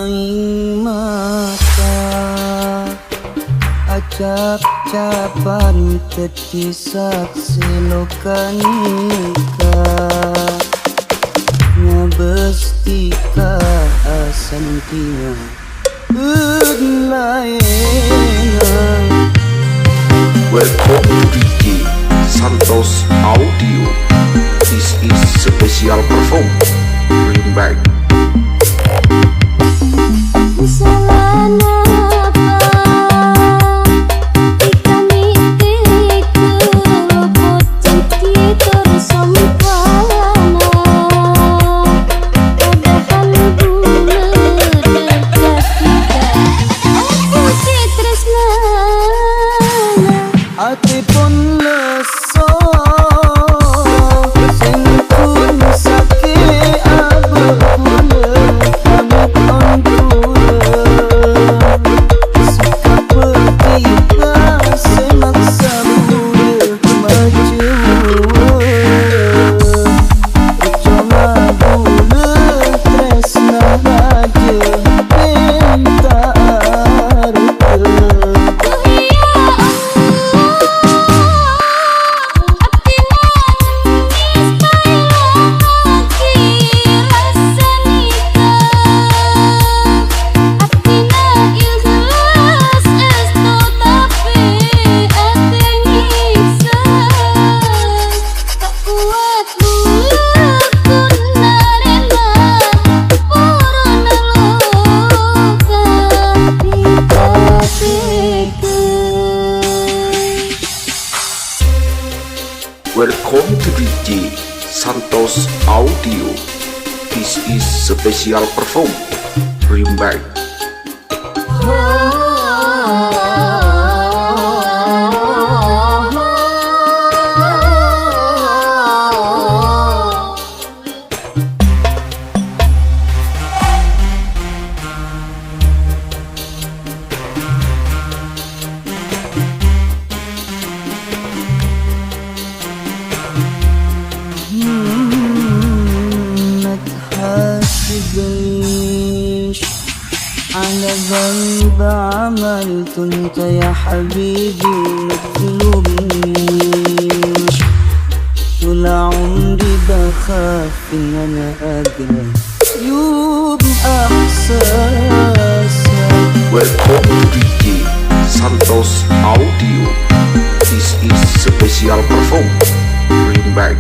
aing mata acap-capan tetisak selokanika ngabestika asantina laena. Welcome to DJ Santos Audio. This is special perform. Bring back. Ati pun leso sengkun sakit abekule amit on kule sikap bertiga semaksa bule kemajuan percuma bule tresna raja minta Welcome to DJ Santos Audio. This is special perform. Bring back. تحاسبنيش على ذنب عملته انت يا حبيبي ما تلومنيش طول عمري بخاف ان انا اجرح يوم احساسك. Welcome to DJ Santos Audio. This is special perform. Bring back.